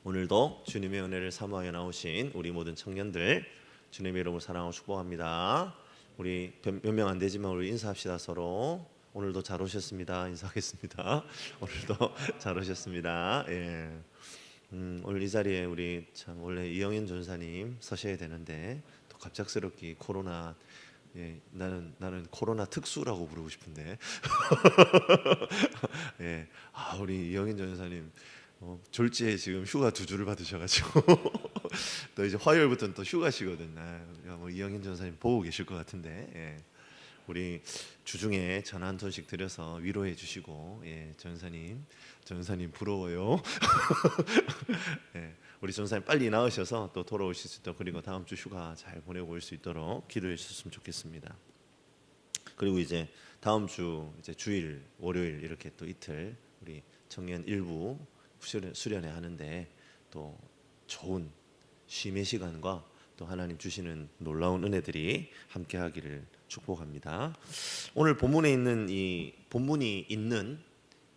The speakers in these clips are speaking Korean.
오늘도 주님의 은혜를 사모하여 나오신 우리 모든 청년들 주님의 이름으로 사랑하고 축복합니다. 우리 몇 명 안 되지만 우리 인사합시다. 서로 오늘도 잘 오셨습니다. 인사하겠습니다. 오늘도 잘 오셨습니다. 예. 오늘 이 자리에 우리 참 원래 이영현 전사님 서셔야 되는데 또 갑작스럽게 코로나, 예, 나는 코로나 특수라고 부르고 싶은데 예, 우리 이영현 전사님 졸지에 지금 휴가 2주를 받으셔가지고 또 이제 화요일부터는 또 휴가시거든. 뭐 이영현 전사님 보고 계실 것 같은데, 예. 우리 주중에 전화 한 톤씩 드려서 위로해 주시고, 예, 전사님 부러워요. 예, 우리 전사님 빨리 나으셔서 또 돌아오실 수 있도록, 그리고 다음 주 휴가 잘 보내고 올 수 있도록 기도해 주셨으면 좋겠습니다. 그리고 이제 다음 주 이제 주일 월요일 이렇게 또 이틀 우리 청년 일부 수련회 하는데 또 좋은 쉼의 시간과 또 하나님 주시는 놀라운 은혜들이 함께하기를 축복합니다. 오늘 본문에 있는 이 본문이 있는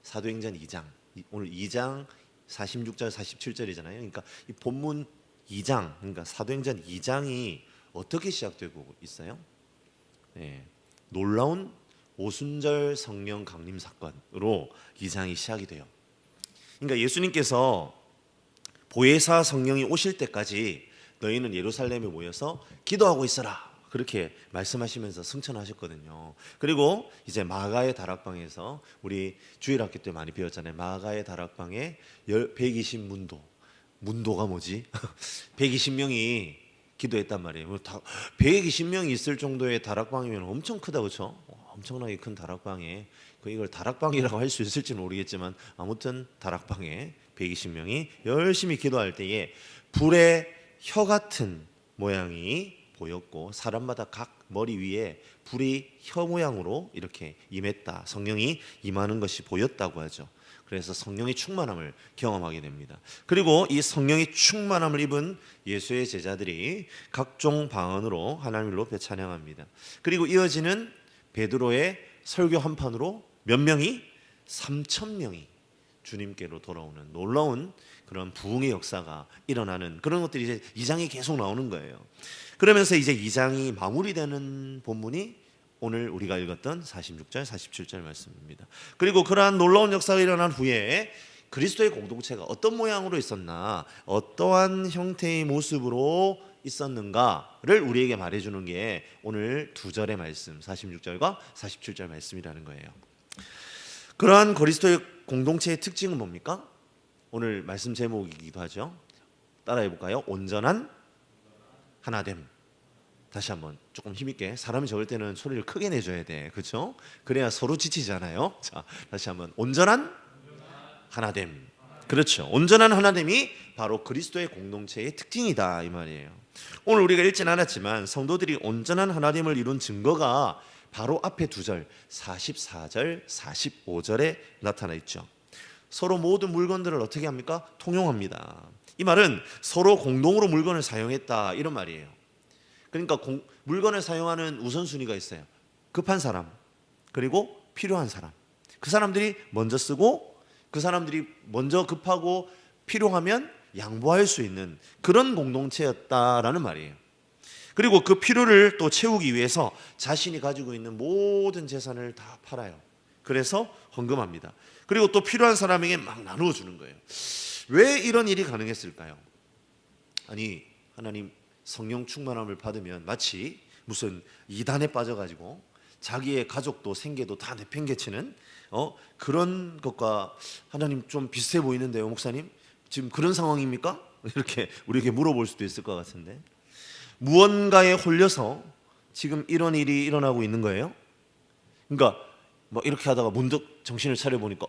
사도행전 2장, 오늘 2장 46절 47절이잖아요. 그러니까 이 본문 2장, 그러니까 사도행전 2장이 어떻게 시작되고 있어요? 네, 놀라운 오순절 성령 강림 사건으로 2장이 시작이 돼요. 그러니까 예수님께서 보혜사 성령이 오실 때까지 너희는 예루살렘에 모여서 기도하고 있어라, 그렇게 말씀하시면서 승천하셨거든요. 그리고 이제 마가의 다락방에서, 우리 주일학교 때 많이 배웠잖아요. 마가의 다락방에 120 문도가 뭐지? 120명이 기도했단 말이에요. 120명이 있을 정도의 다락방이면 엄청 크다, 그렇죠? 엄청나게 큰 다락방에, 이걸 다락방이라고 할 수 있을지는 모르겠지만 아무튼 다락방에 120명이 열심히 기도할 때에 불의 혀 같은 모양이 보였고, 사람마다 각 머리 위에 불이 혀 모양으로 이렇게 임했다, 성령이 임하는 것이 보였다고 하죠. 그래서 성령의 충만함을 경험하게 됩니다. 그리고 이 성령의 충만함을 입은 예수의 제자들이 각종 방언으로 하나님을 높여 찬양합니다. 그리고 이어지는 베드로의 설교 한판으로 몇 명이? 3,000명이 주님께로 돌아오는 놀라운 그런 부흥의 역사가 일어나는 그런 것들이 이제 2장이 계속 나오는 거예요. 그러면서 이제 2장이 마무리되는 본문이 오늘 우리가 읽었던 46절 47절 말씀입니다. 그리고 그러한 놀라운 역사가 일어난 후에 그리스도의 공동체가 어떤 모양으로 있었나, 어떠한 형태의 모습으로 있었는가를 우리에게 말해주는 게 오늘 2절의 말씀 46절과 47절 말씀이라는 거예요. 그러한 그리스도의 공동체의 특징은 뭡니까? 오늘 말씀 제목이기도 하죠. 따라해 볼까요? 온전한 하나됨. 다시 한번 조금 힘있게, 사람이 적을 때는 소리를 크게 내줘야 돼, 그렇죠? 그래야 서로 지치잖아요. 자, 다시 한번, 온전한 하나됨. 그렇죠. 온전한 하나됨이 바로 그리스도의 공동체의 특징이다, 이 말이에요. 오늘 우리가 읽진 않았지만 성도들이 온전한 하나됨을 이룬 증거가 바로 앞에 2절 44절 45절에 나타나 있죠. 서로 모든 물건들을 어떻게 합니까? 통용합니다. 이 말은 서로 공동으로 물건을 사용했다, 이런 말이에요. 그러니까 물건을 사용하는 우선순위가 있어요. 급한 사람, 그리고 필요한 사람. 그 사람들이 먼저 쓰고, 그 사람들이 먼저 급하고 필요하면 양보할 수 있는 그런 공동체였다라는 말이에요. 그리고 그 필요를 또 채우기 위해서 자신이 가지고 있는 모든 재산을 다 팔아요. 그래서 헌금합니다. 그리고 또 필요한 사람에게 막 나누어 주는 거예요. 왜 이런 일이 가능했을까요? 아니, 하나님 성령 충만함을 받으면 마치 무슨 이단에 빠져가지고 자기의 가족도 생계도 다 내팽개치는 그런 것과 하나님 좀 비슷해 보이는데요, 목사님? 지금 그런 상황입니까? 이렇게 우리에게 물어볼 수도 있을 것 같은데, 무언가에 홀려서 지금 이런 일이 일어나고 있는 거예요. 그러니까 뭐 이렇게 하다가 문득 정신을 차려보니까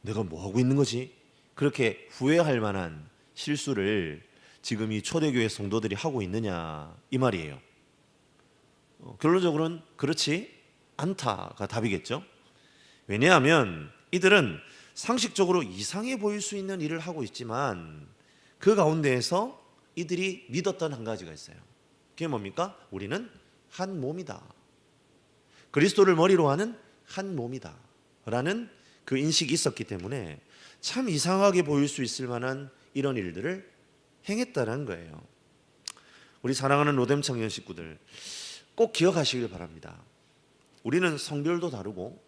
내가 뭐 하고 있는 거지? 그렇게 후회할 만한 실수를 지금 이 초대교회 성도들이 하고 있느냐, 이 말이에요. 결론적으로는 그렇지 않다가 답이겠죠. 왜냐하면 이들은 상식적으로 이상해 보일 수 있는 일을 하고 있지만 그 가운데에서 이들이 믿었던 한 가지가 있어요. 그게 뭡니까? 우리는 한 몸이다. 그리스도를 머리로 하는 한 몸이다 라는 그 인식이 있었기 때문에 참 이상하게 보일 수 있을 만한 이런 일들을 행했다는 거예요. 우리 사랑하는 로뎀 청년 식구들, 꼭 기억하시길 바랍니다. 우리는 성별도 다르고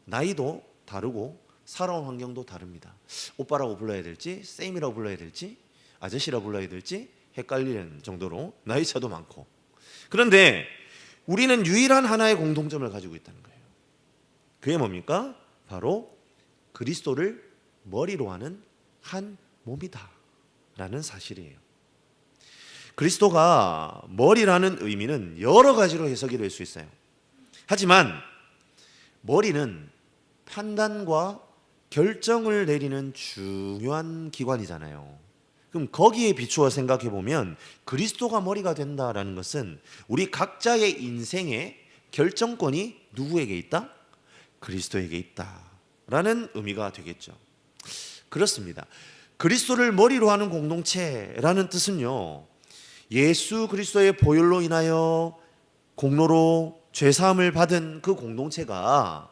나이도 다르고 살아온 환경도 다릅니다. 오빠라고 불러야 될지 쌤이라고 불러야 될지 아저씨라고 불러야 될지 헷갈리는 정도로 나이 차도 많고, 그런데 우리는 유일한 하나의 공통점을 가지고 있다는 거예요. 그게 뭡니까? 바로 그리스도를 머리로 하는 한 몸이다 라는 사실이에요. 그리스도가 머리라는 의미는 여러 가지로 해석이 될 수 있어요. 하지만 머리는 판단과 결정을 내리는 중요한 기관이잖아요. 그럼 거기에 비추어 생각해 보면 그리스도가 머리가 된다라는 것은 우리 각자의 인생의 결정권이 누구에게 있다? 그리스도에게 있다라는 의미가 되겠죠. 그렇습니다. 그리스도를 머리로 하는 공동체라는 뜻은요, 예수 그리스도의 보혈로 인하여 공로로 죄사함을 받은 그 공동체가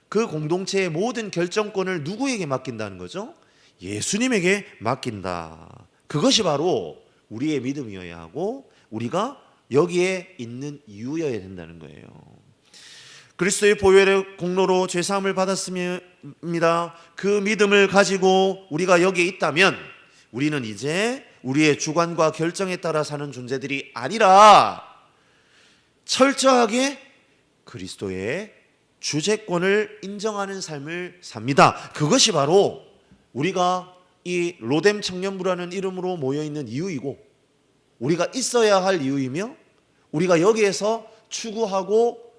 그 공동체의 모든 결정권을 누구에게 맡긴다는 거죠? 예수님에게 맡긴다. 그것이 바로 우리의 믿음이어야 하고 우리가 여기에 있는 이유여야 된다는 거예요. 그리스도의 보혈의 공로로 죄사함을 받았습니다. 그 믿음을 가지고 우리가 여기에 있다면 우리는 이제 우리의 주관과 결정에 따라 사는 존재들이 아니라 철저하게 그리스도의 주재권을 인정하는 삶을 삽니다. 그것이 바로 우리가 이 로뎀 청년부라는 이름으로 모여있는 이유이고 우리가 있어야 할 이유이며 우리가 여기에서 추구하고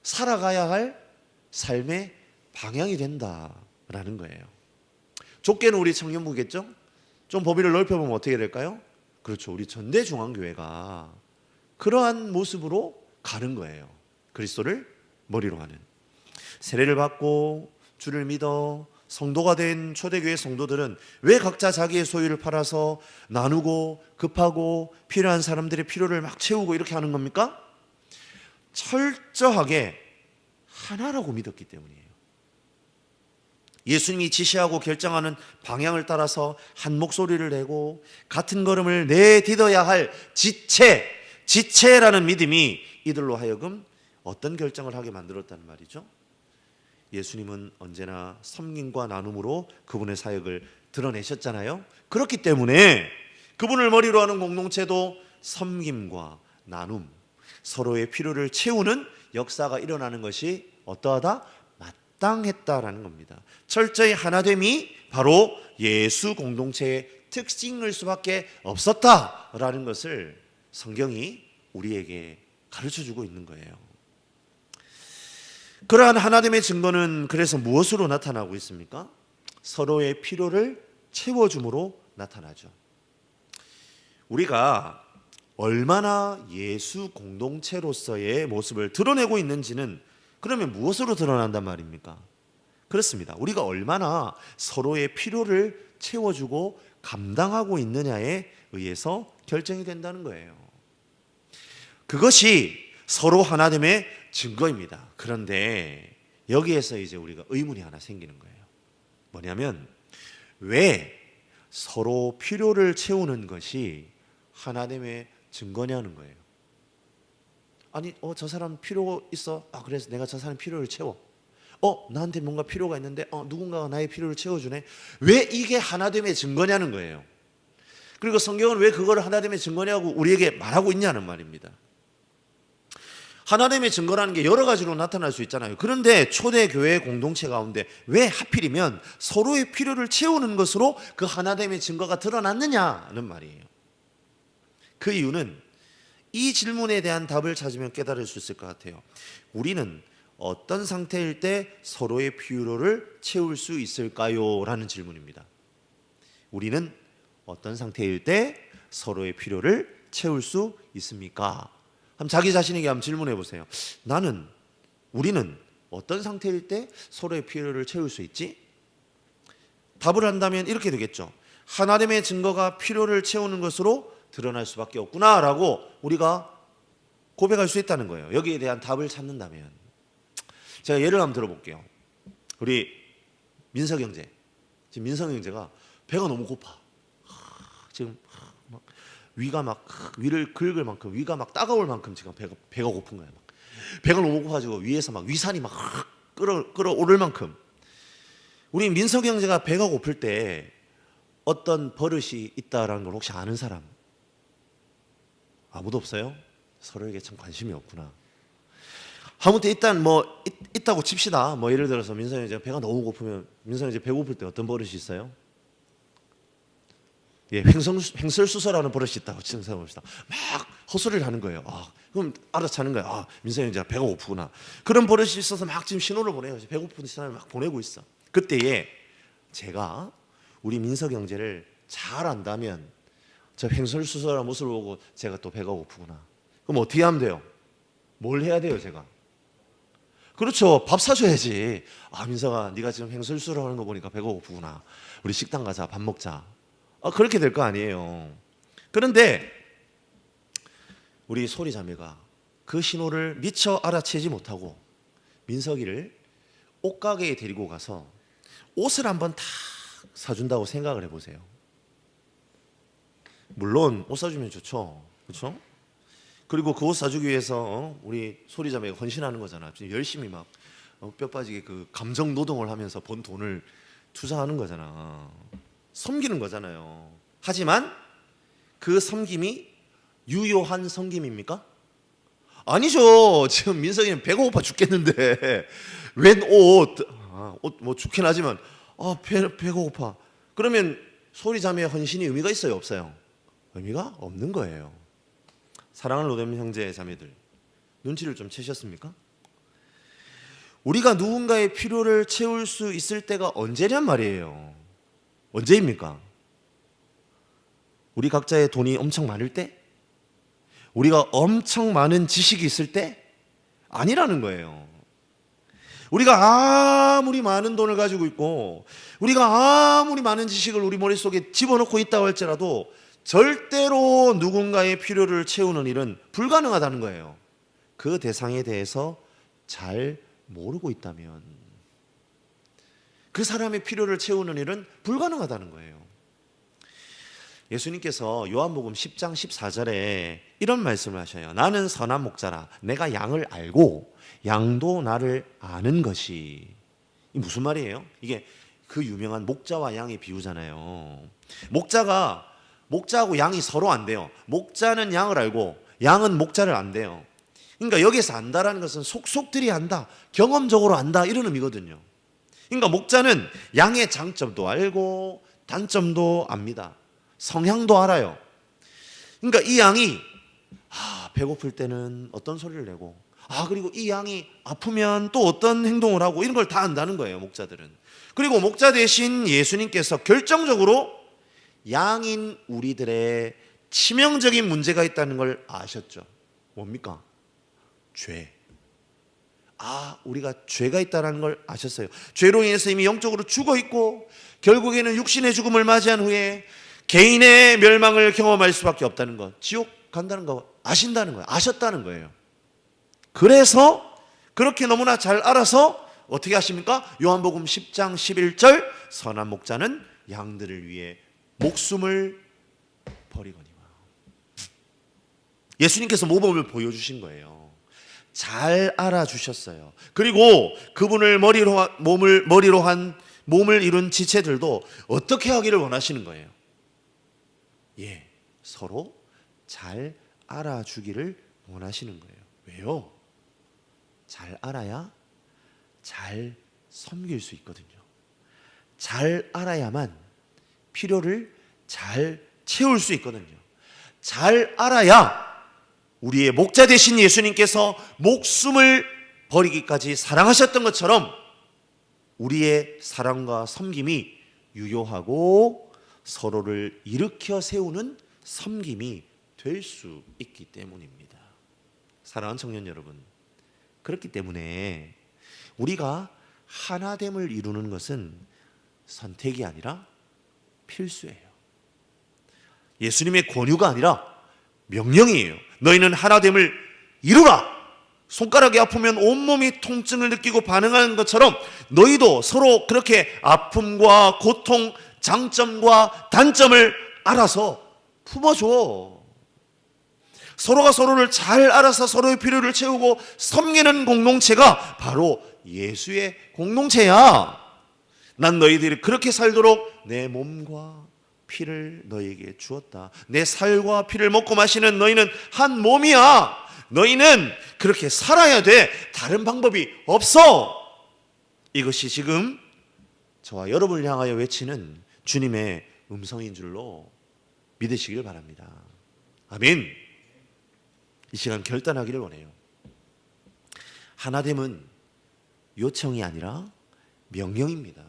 살아가야 할 삶의 방향이 된다라는 거예요. 좁게는 우리 청년부겠죠? 좀 범위를 넓혀보면 어떻게 될까요? 그렇죠. 우리 전대중앙교회가 그러한 모습으로 가는 거예요. 그리스도를 머리로 하는. 세례를 받고 주를 믿어 성도가 된 초대교회 성도들은 왜 각자 자기의 소유를 팔아서 나누고 급하고 필요한 사람들의 필요를 막 채우고 이렇게 하는 겁니까? 철저하게 하나라고 믿었기 때문이에요. 예수님이 지시하고 결정하는 방향을 따라서 한 목소리를 내고 같은 걸음을 내딛어야 할 지체라는 믿음이 이들로 하여금 어떤 결정을 하게 만들었다는 말이죠? 예수님은 언제나 섬김과 나눔으로 그분의 사역을 드러내셨잖아요. 그렇기 때문에 그분을 머리로 하는 공동체도 섬김과 나눔, 서로의 필요를 채우는 역사가 일어나는 것이 어떠하다? 마땅했다라는 겁니다. 철저히 하나됨이 바로 예수 공동체의 특징일 수밖에 없었다라는 것을 성경이 우리에게 가르쳐주고 있는 거예요. 그러한 하나됨의 증거는 그래서 무엇으로 나타나고 있습니까? 서로의 필요를 채워줌으로 나타나죠. 우리가 얼마나 예수 공동체로서의 모습을 드러내고 있는지는 그러면 무엇으로 드러난단 말입니까? 그렇습니다. 우리가 얼마나 서로의 필요를 채워주고 감당하고 있느냐에 의해서 결정이 된다는 거예요. 그것이 서로 하나됨의 증거입니다. 그런데 여기에서 이제 우리가 의문이 하나 생기는 거예요. 뭐냐면 왜 서로 필요를 채우는 것이 하나됨의 증거냐는 거예요. 아니, 저 사람 필요 있어. 그래서 내가 저 사람 필요를 채워. 나한테 뭔가 필요가 있는데 누군가가 나의 필요를 채워주네. 왜 이게 하나됨의 증거냐는 거예요. 그리고 성경은 왜 그걸 하나됨의 증거냐고 우리에게 말하고 있냐는 말입니다. 하나됨의 증거라는 게 여러 가지로 나타날 수 있잖아요. 그런데 초대교회 공동체 가운데 왜 하필이면 서로의 필요를 채우는 것으로 그 하나됨의 증거가 드러났느냐는 말이에요. 그 이유는 이 질문에 대한 답을 찾으면 깨달을 수 있을 것 같아요. 우리는 어떤 상태일 때 서로의 필요를 채울 수 있을까요? 라는 질문입니다. 우리는 어떤 상태일 때 서로의 필요를 채울 수 있습니까? 한번 자기 자신에게 한번 질문해 보세요. 우리는 어떤 상태일 때 서로의 필요를 채울 수 있지? 답을 한다면 이렇게 되겠죠. 하나됨의 증거가 필요를 채우는 것으로 드러날 수밖에 없구나라고 우리가 고백할 수 있다는 거예요. 여기에 대한 답을 찾는다면. 제가 예를 한번 들어볼게요. 우리 민석 형제. 지금 민석 형제가 배가 너무 고파. 지금 막 위가 막 위를 긁을 만큼 위가 막 따가울 만큼 지금 배가 고픈 거예요. 막. 배가 너무 고파가지고 위에서 막 위산이 막 끌어오를 만큼. 우리 민석이 형제가 배가 고플 때 어떤 버릇이 있다라는 걸 혹시 아는 사람? 아무도 없어요? 서로에게 참 관심이 없구나. 아무튼 일단 뭐 있다고 칩시다. 뭐 예를 들어서 민석이 형제가 배가 너무 고프면 민석이 형제 배고플 때 어떤 버릇이 있어요? 예, 횡설수설하는 버릇이 있다고 생각해봅시다. 막 헛소리를 하는 거예요. 그럼 알아차는 거예요. 민석이 형제가 배가 고프구나. 그런 버릇이 있어서 막 지금 신호를 보내요. 배고픈 신호를 막 보내고 있어. 그때에 제가 우리 민석이 형제를 잘 안다면 저 횡설수설한 모습을 보고 제가 또 배가 고프구나. 그럼 어떻게 하면 돼요? 뭘 해야 돼요, 제가? 그렇죠. 밥 사줘야지. 민석아, 네가 지금 횡설수설하는 거 보니까 배가 고프구나. 우리 식당 가자, 밥 먹자. 그렇게 될 거 아니에요. 그런데 우리 소리 자매가 그 신호를 미처 알아채지 못하고 민석이를 옷가게에 데리고 가서 옷을 한번 다 사준다고 생각을 해보세요. 물론 옷 사주면 좋죠. 그렇죠? 그리고 그 옷 사주기 위해서 우리 소리 자매가 헌신하는 거잖아. 열심히 막 뼈 빠지게 그 감정 노동을 하면서 번 돈을 투자하는 거잖아. 섬기는 거잖아요. 하지만 그 섬김이 유효한 섬김입니까? 아니죠. 지금 민석이는 배가 고파 죽겠는데 웬 옷 뭐 좋긴 하지만 배가 고파. 그러면 소리 자매의 헌신이 의미가 있어요, 없어요? 의미가 없는 거예요. 사랑하는 로뎀 형제 자매들, 눈치를 좀 채셨습니까? 우리가 누군가의 필요를 채울 수 있을 때가 언제냔 말이에요. 언제입니까? 우리 각자의 돈이 엄청 많을 때? 우리가 엄청 많은 지식이 있을 때? 아니라는 거예요. 우리가 아무리 많은 돈을 가지고 있고 우리가 아무리 많은 지식을 우리 머릿속에 집어넣고 있다고 할지라도 절대로 누군가의 필요를 채우는 일은 불가능하다는 거예요. 그 대상에 대해서 잘 모르고 있다면 그 사람의 필요를 채우는 일은 불가능하다는 거예요. 예수님께서 요한복음 10장 14절에 이런 말씀을 하셔요. 나는 선한 목자라 내가 양을 알고 양도 나를 아는 것이. 이 무슨 말이에요? 이게 그 유명한 목자와 양의 비유잖아요. 목자하고 양이 서로 안 돼요. 목자는 양을 알고 양은 목자를 안 돼요. 그러니까 여기서 안다라는 것은 속속들이 안다, 경험적으로 안다 이런 의미거든요. 그러니까 목자는 양의 장점도 알고 단점도 압니다. 성향도 알아요. 그러니까 이 양이 배고플 때는 어떤 소리를 내고 그리고 이 양이 아프면 또 어떤 행동을 하고 이런 걸 다 안다는 거예요, 목자들은. 그리고 목자 대신 예수님께서 결정적으로 양인 우리들의 치명적인 문제가 있다는 걸 아셨죠. 뭡니까? 죄. 우리가 죄가 있다는 걸 아셨어요. 죄로 인해서 이미 영적으로 죽어 있고 결국에는 육신의 죽음을 맞이한 후에 개인의 멸망을 경험할 수밖에 없다는 것, 지옥 간다는 거 아신다는 거예요. 아셨다는 거예요. 그래서 그렇게 너무나 잘 알아서 어떻게 하십니까? 요한복음 10장 11절 선한 목자는 양들을 위해 목숨을 버리거니와. 예수님께서 모범을 보여주신 거예요. 잘 알아주셨어요. 그리고 그분을 몸을 이룬 지체들도 어떻게 하기를 원하시는 거예요? 서로 잘 알아주기를 원하시는 거예요. 왜요? 잘 알아야 잘 섬길 수 있거든요. 잘 알아야만 필요를 잘 채울 수 있거든요. 잘 알아야 우리의 목자 되신 예수님께서 목숨을 버리기까지 사랑하셨던 것처럼 우리의 사랑과 섬김이 유효하고 서로를 일으켜 세우는 섬김이 될 수 있기 때문입니다. 사랑하는 청년 여러분, 그렇기 때문에 우리가 하나됨을 이루는 것은 선택이 아니라 필수예요. 예수님의 권유가 아니라 명령이에요. 너희는 하나됨을 이루라. 손가락이 아프면 온몸이 통증을 느끼고 반응하는 것처럼 너희도 서로 그렇게 아픔과 고통, 장점과 단점을 알아서 품어줘. 서로가 서로를 잘 알아서 서로의 필요를 채우고 섬기는 공동체가 바로 예수의 공동체야. 난 너희들이 그렇게 살도록 내 몸과 피를 너희에게 주었다. 내 살과 피를 먹고 마시는 너희는 한 몸이야. 너희는 그렇게 살아야 돼. 다른 방법이 없어. 이것이 지금 저와 여러분을 향하여 외치는 주님의 음성인 줄로 믿으시길 바랍니다. 아멘. 이 시간 결단하기를 원해요. 하나됨은 요청이 아니라 명령입니다.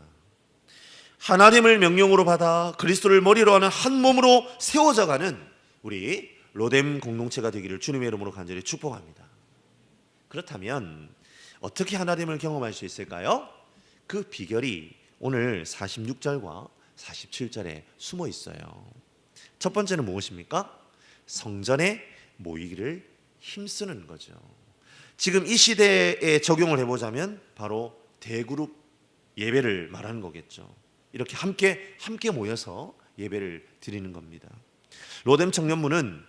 하나됨을 명령으로 받아 그리스도를 머리로 하는 한 몸으로 세워져가는 우리 로뎀 공동체가 되기를 주님의 이름으로 간절히 축복합니다. 그렇다면 어떻게 하나됨을 경험할 수 있을까요? 그 비결이 오늘 46절과 47절에 숨어 있어요. 첫 번째는 무엇입니까? 성전에 모이기를 힘쓰는 거죠. 지금 이 시대에 적용을 해보자면 바로 대그룹 예배를 말하는 거겠죠. 이렇게 함께 모여서 예배를 드리는 겁니다. 로뎀 청년부는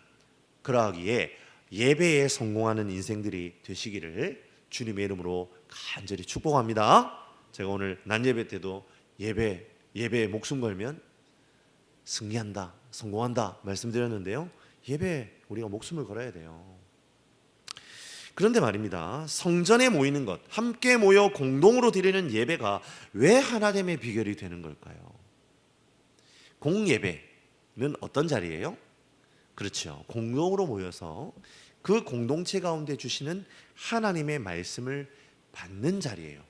그러하기에 예배에 성공하는 인생들이 되시기를 주님의 이름으로 간절히 축복합니다. 제가 오늘 낮 예배 때도 예배에 목숨 걸면 승리한다, 성공한다 말씀드렸는데요. 예배 우리가 목숨을 걸어야 돼요. 그런데 말입니다. 성전에 모이는 것, 함께 모여 공동으로 드리는 예배가 왜 하나됨의 비결이 되는 걸까요? 공예배는 어떤 자리예요? 그렇죠. 공동으로 모여서 그 공동체 가운데 주시는 하나님의 말씀을 받는 자리예요.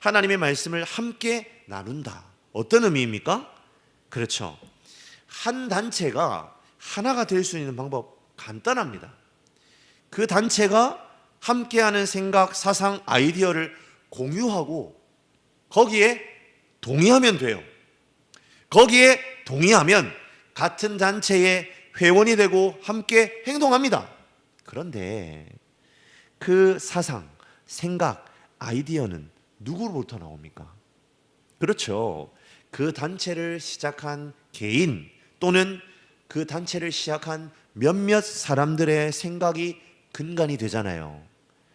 하나님의 말씀을 함께 나눈다. 어떤 의미입니까? 그렇죠. 한 단체가 하나가 될 수 있는 방법 간단합니다. 그 단체가 함께하는 생각, 사상, 아이디어를 공유하고 거기에 동의하면 돼요. 거기에 동의하면 같은 단체의 회원이 되고 함께 행동합니다. 그런데 그 사상, 생각, 아이디어는 누구로부터 나옵니까? 그렇죠. 그 단체를 시작한 개인 또는 그 단체를 시작한 몇몇 사람들의 생각이 근간이 되잖아요.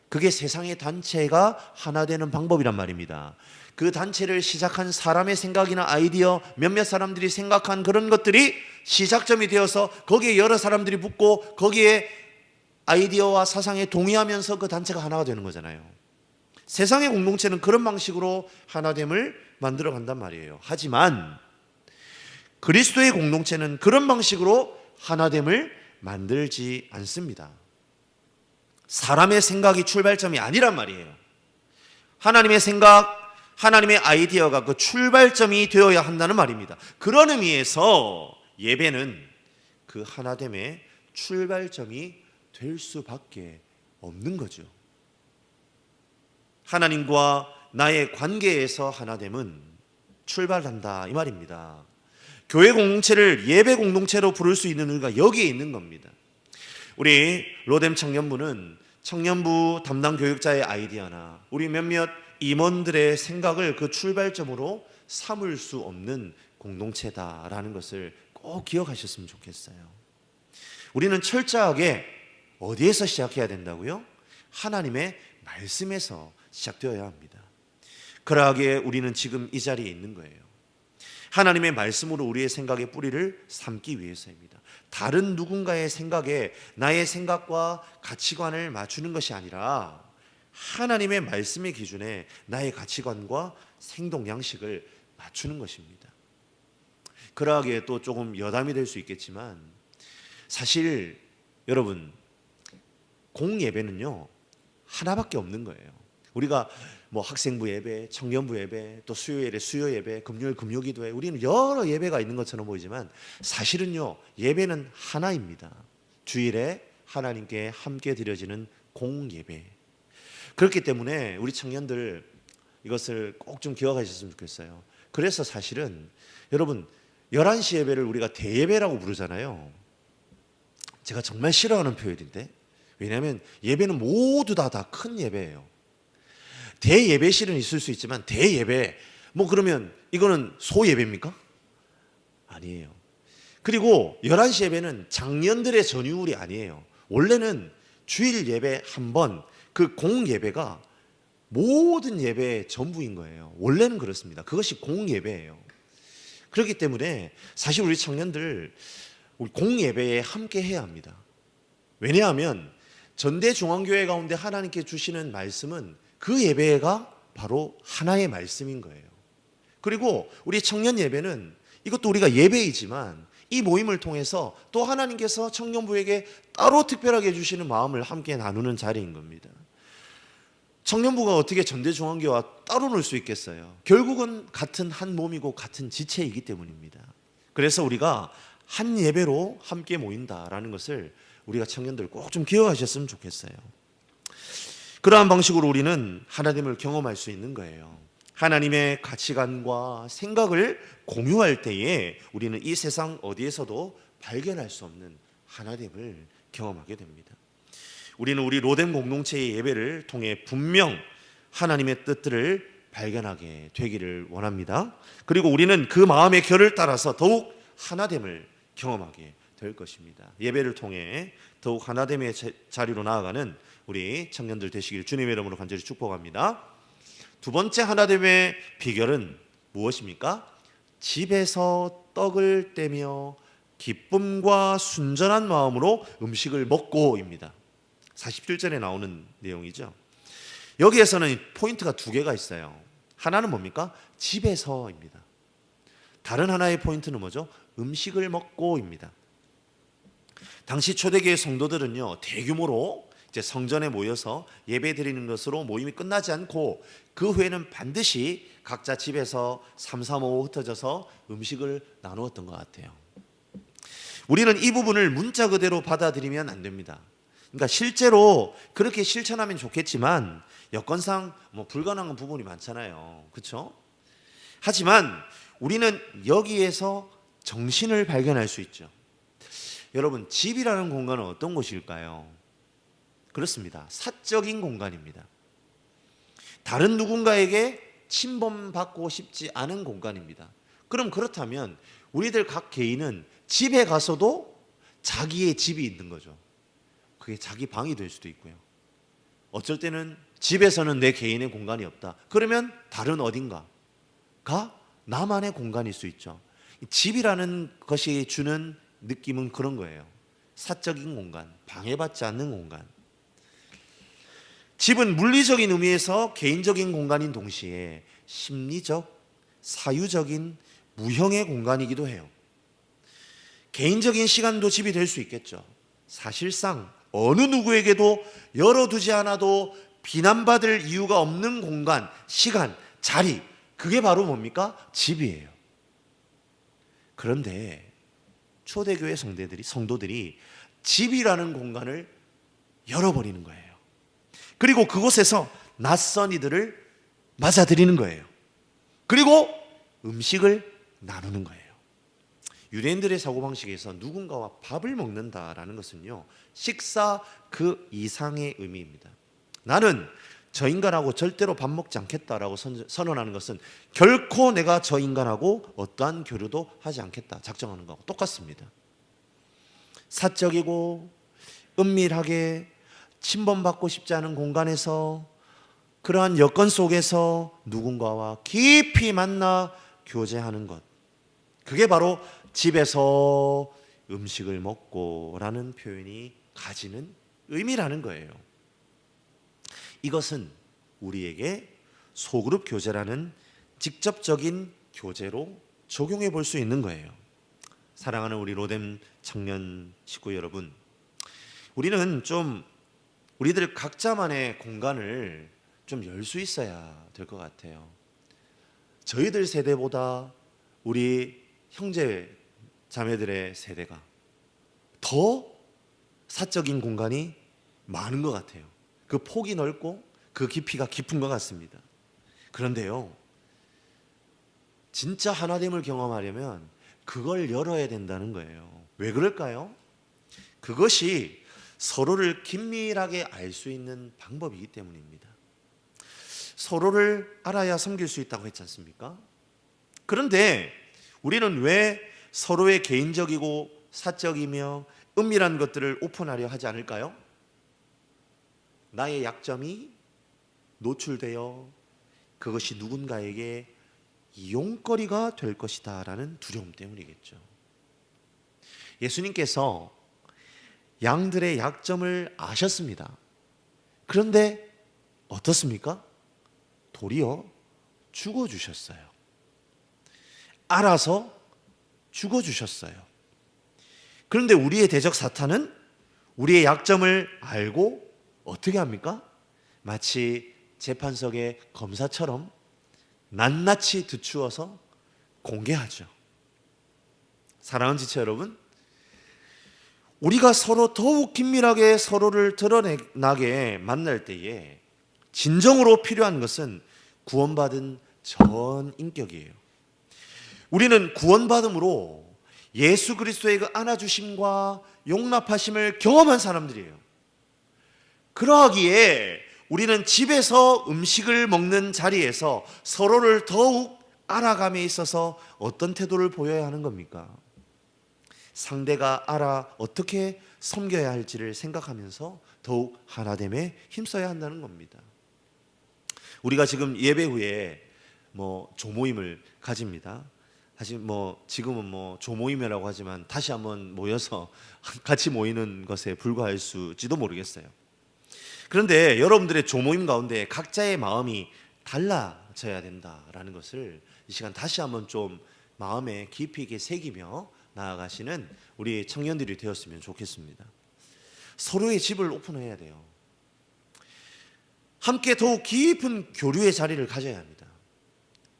그게 세상의 단체가 하나 되는 방법이란 말입니다. 그 단체를 시작한 사람의 생각이나 아이디어, 몇몇 사람들이 생각한 그런 것들이 시작점이 되어서 거기에 여러 사람들이 붙고 거기에 아이디어와 사상에 동의하면서 그 단체가 하나가 되는 거잖아요. 세상의 공동체는 그런 방식으로 하나됨을 만들어 간단 말이에요. 하지만 그리스도의 공동체는 그런 방식으로 하나됨을 만들지 않습니다. 사람의 생각이 출발점이 아니란 말이에요. 하나님의 생각, 하나님의 아이디어가 그 출발점이 되어야 한다는 말입니다. 그런 의미에서 예배는 그 하나됨의 출발점이 될 수밖에 없는 거죠. 하나님과 나의 관계에서 하나됨은 출발한다 이 말입니다. 교회 공동체를 예배 공동체로 부를 수 있는 이유가 여기에 있는 겁니다. 우리 로뎀 청년부는 청년부 담당 교육자의 아이디어나 우리 몇몇 임원들의 생각을 그 출발점으로 삼을 수 없는 공동체다라는 것을 꼭 기억하셨으면 좋겠어요. 우리는 철저하게 어디에서 시작해야 된다고요? 하나님의 말씀에서 시작되어야 합니다. 그러하기에 우리는 지금 이 자리에 있는 거예요. 하나님의 말씀으로 우리의 생각의 뿌리를 삼기 위해서입니다. 다른 누군가의 생각에 나의 생각과 가치관을 맞추는 것이 아니라 하나님의 말씀의 기준에 나의 가치관과 생동 양식을 맞추는 것입니다. 그러하기에 또 조금 여담이 될 수 있겠지만 사실 여러분 공예배는요 하나밖에 없는 거예요. 우리가 뭐 학생부 예배, 청년부 예배, 또 수요일에 수요 예배, 금요일 금요기도회 우리는 여러 예배가 있는 것처럼 보이지만 사실은요 예배는 하나입니다. 주일에 하나님께 함께 드려지는 공예배. 그렇기 때문에 우리 청년들 이것을 꼭 좀 기억하셨으면 좋겠어요. 그래서 사실은 여러분 11시 예배를 우리가 대예배라고 부르잖아요. 제가 정말 싫어하는 표현인데 왜냐하면 예배는 모두 다 큰 예배예요. 대예배실은 있을 수 있지만 대예배 뭐 그러면 이거는 소예배입니까? 아니에요. 그리고 11시 예배는 장년들의 전유물이 아니에요. 원래는 주일 예배 한 번, 그 공예배가 모든 예배의 전부인 거예요. 원래는 그렇습니다. 그것이 공예배예요. 그렇기 때문에 사실 우리 청년들 우리 공예배에 함께 해야 합니다. 왜냐하면 전대중앙교회 가운데 하나님께 주시는 말씀은 그 예배가 바로 하나의 말씀인 거예요. 그리고 우리 청년 예배는 이것도 우리가 예배이지만 이 모임을 통해서 또 하나님께서 청년부에게 따로 특별하게 주시는 마음을 함께 나누는 자리인 겁니다. 청년부가 어떻게 전대중앙교회와 따로 놀 수 있겠어요? 결국은 같은 한 몸이고 같은 지체이기 때문입니다. 그래서 우리가 한 예배로 함께 모인다라는 것을 우리가 청년들 꼭 좀 기억하셨으면 좋겠어요. 그러한 방식으로 우리는 하나님을 경험할 수 있는 거예요. 하나님의 가치관과 생각을 공유할 때에 우리는 이 세상 어디에서도 발견할 수 없는 하나됨을 경험하게 됩니다. 우리는 우리 로뎀 공동체의 예배를 통해 분명 하나님의 뜻들을 발견하게 되기를 원합니다. 그리고 우리는 그 마음의 결을 따라서 더욱 하나됨을 경험하게 될 것입니다. 예배를 통해 더욱 하나됨의 자리로 나아가는 우리 청년들 되시길 주님의 이름으로 간절히 축복합니다. 두 번째 하나됨의 비결은 무엇입니까? 집에서 떡을 떼며 기쁨과 순전한 마음으로 음식을 먹고입니다. 47절에 나오는 내용이죠. 여기에서는 포인트가 두 개가 있어요. 하나는 뭡니까? 집에서입니다. 다른 하나의 포인트는 뭐죠? 음식을 먹고입니다. 당시 초대교회 성도들은요, 대규모로 이제 성전에 모여서 예배 드리는 것으로 모임이 끝나지 않고 그 후에는 반드시 각자 집에서 3, 3, 5 흩어져서 음식을 나누었던 것 같아요. 우리는 이 부분을 문자 그대로 받아들이면 안 됩니다. 그러니까 실제로 그렇게 실천하면 좋겠지만 여건상 불가능한 부분이 많잖아요. 그렇죠? 하지만 우리는 여기에서 정신을 발견할 수 있죠. 여러분, 집이라는 공간은 어떤 곳일까요? 그렇습니다. 사적인 공간입니다. 다른 누군가에게 침범받고 싶지 않은 공간입니다. 그럼 그렇다면 우리들 각 개인은 집에 가서도 자기의 집이 있는 거죠. 그게 자기 방이 될 수도 있고요. 어쩔 때는 집에서는 내 개인의 공간이 없다. 그러면 다른 어딘가가 나만의 공간일 수 있죠. 집이라는 것이 주는 느낌은 그런 거예요. 사적인 공간, 방해받지 않는 공간. 집은 물리적인 의미에서 개인적인 공간인 동시에 심리적, 사유적인 무형의 공간이기도 해요. 개인적인 시간도 집이 될 수 있겠죠. 사실상 어느 누구에게도 열어두지 않아도 비난받을 이유가 없는 공간, 시간, 자리, 그게 바로 뭡니까? 집이에요. 그런데 초대교회 성도들이 집이라는 공간을 열어버리는 거예요. 그리고 그곳에서 낯선 이들을 맞아들이는 거예요. 그리고 음식을 나누는 거예요. 유대인들의 사고방식에서 누군가와 밥을 먹는다라는 것은요, 식사 그 이상의 의미입니다. 나는 저 인간하고 절대로 밥 먹지 않겠다라고 선언하는 것은 결코 내가 저 인간하고 어떠한 교류도 하지 않겠다 작정하는 것하고 똑같습니다. 사적이고 은밀하게 침범받고 싶지 않은 공간에서 그러한 여건 속에서 누군가와 깊이 만나 교제하는 것, 그게 바로 집에서 음식을 먹고라는 표현이 가지는 의미라는 거예요. 이것은 우리에게 소그룹 교제라는 직접적인 교제로 적용해 볼 수 있는 거예요. 사랑하는 우리 로뎀 청년 식구 여러분, 우리는 좀 우리들 각자만의 공간을 좀 열 수 있어야 될 것 같아요. 저희들 세대보다 우리 형제 자매들의 세대가 더 사적인 공간이 많은 것 같아요. 그 폭이 넓고 그 깊이가 깊은 것 같습니다. 그런데요, 진짜 하나됨을 경험하려면 그걸 열어야 된다는 거예요. 왜 그럴까요? 그것이 서로를 긴밀하게 알 수 있는 방법이기 때문입니다. 서로를 알아야 섬길 수 있다고 했지 않습니까? 그런데 우리는 왜 서로의 개인적이고 사적이며 은밀한 것들을 오픈하려 하지 않을까요? 나의 약점이 노출되어 그것이 누군가에게 이용거리가 될 것이다 라는 두려움 때문이겠죠. 예수님께서 양들의 약점을 아셨습니다. 그런데 어떻습니까? 도리어 죽어주셨어요. 알아서 죽어주셨어요. 그런데 우리의 대적 사탄은 우리의 약점을 알고 어떻게 합니까? 마치 재판석의 검사처럼 낱낱이 듣추어서 공개하죠. 사랑하는 지체 여러분, 우리가 서로 더욱 긴밀하게 서로를 드러나게 만날 때에 진정으로 필요한 것은 구원받은 전 인격이에요. 우리는 구원받음으로 예수 그리스도의 그 안아주심과 용납하심을 경험한 사람들이에요. 그러하기에 우리는 집에서 음식을 먹는 자리에서 서로를 더욱 알아감에 있어서 어떤 태도를 보여야 하는 겁니까? 상대가 알아 어떻게 섬겨야 할지를 생각하면서 더욱 하나됨에 힘써야 한다는 겁니다. 우리가 지금 예배 후에 조모임을 가집니다. 사실 지금은 조모임이라고 하지만 다시 한번 모여서 같이 모이는 것에 불과할지도 모르겠어요. 그런데 여러분들의 조모임 가운데 각자의 마음이 달라져야 된다라는 것을 이 시간 다시 한번 좀 마음에 깊이 있게 새기며 나아가시는 우리 청년들이 되었으면 좋겠습니다. 서로의 집을 오픈해야 돼요. 함께 더욱 깊은 교류의 자리를 가져야 합니다.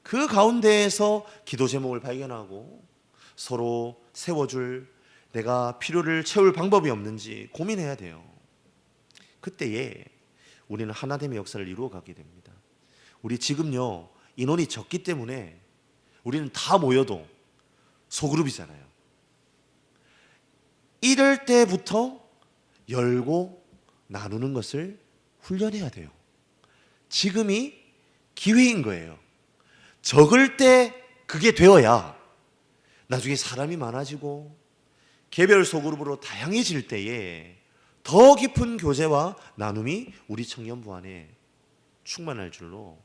그 가운데에서 기도 제목을 발견하고 서로 세워줄, 내가 필요를 채울 방법이 없는지 고민해야 돼요. 그때에 우리는 하나됨의 역사를 이루어가게 됩니다. 우리 지금요 인원이 적기 때문에 우리는 다 모여도 소그룹이잖아요. 이럴 때부터 열고 나누는 것을 훈련해야 돼요. 지금이 기회인 거예요. 적을 때 그게 되어야 나중에 사람이 많아지고 개별 소그룹으로 다양해질 때에 더 깊은 교제와 나눔이 우리 청년부 안에 충만할 줄로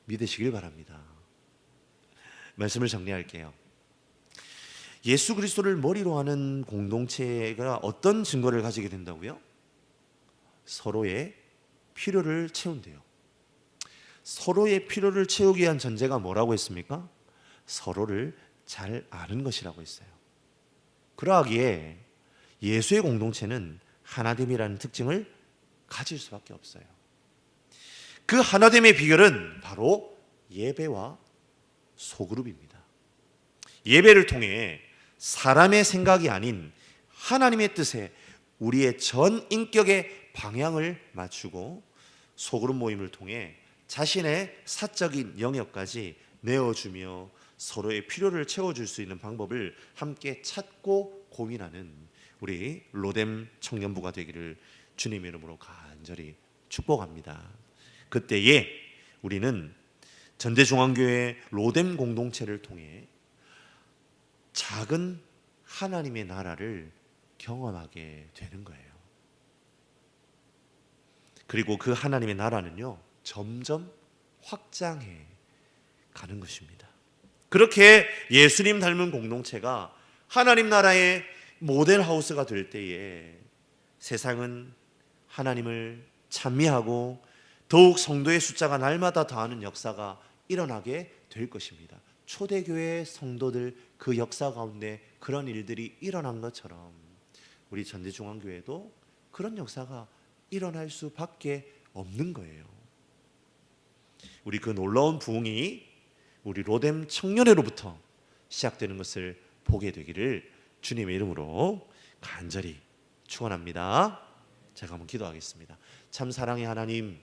믿으시길 바랍니다. 말씀을 정리할게요. 예수 그리스도를 머리로 하는 공동체가 어떤 증거를 가지게 된다고요? 서로의 필요를 채운대요. 서로의 필요를 채우기 위한 전제가 뭐라고 했습니까? 서로를 잘 아는 것이라고 했어요. 그러하기에 예수의 공동체는 하나됨이라는 특징을 가질 수밖에 없어요. 그 하나됨의 비결은 바로 예배와 소그룹입니다. 예배를 통해 사람의 생각이 아닌 하나님의 뜻에 우리의 전 인격의 방향을 맞추고, 소그룹 모임을 통해 자신의 사적인 영역까지 내어주며 서로의 필요를 채워줄 수 있는 방법을 함께 찾고 고민하는 우리 로뎀 청년부가 되기를 주님의 이름으로 간절히 축복합니다. 그때에 우리는 전대중앙교회 로뎀 공동체를 통해 작은 하나님의 나라를 경험하게 되는 거예요. 그리고 그 하나님의 나라는요 점점 확장해 가는 것입니다. 그렇게 예수님 닮은 공동체가 하나님 나라의 모델하우스가 될 때에 세상은 하나님을 찬미하고 더욱 성도의 숫자가 날마다 더하는 역사가 일어나게 될 것입니다. 초대교회 성도들 그 역사 가운데 그런 일들이 일어난 것처럼 우리 전대중앙교회도 그런 역사가 일어날 수밖에 없는 거예요. 우리 그 놀라운 부흥이 우리 로뎀 청년회로부터 시작되는 것을 보게 되기를 주님의 이름으로 간절히 축원합니다. 제가 한번 기도하겠습니다. 참 사랑의 하나님,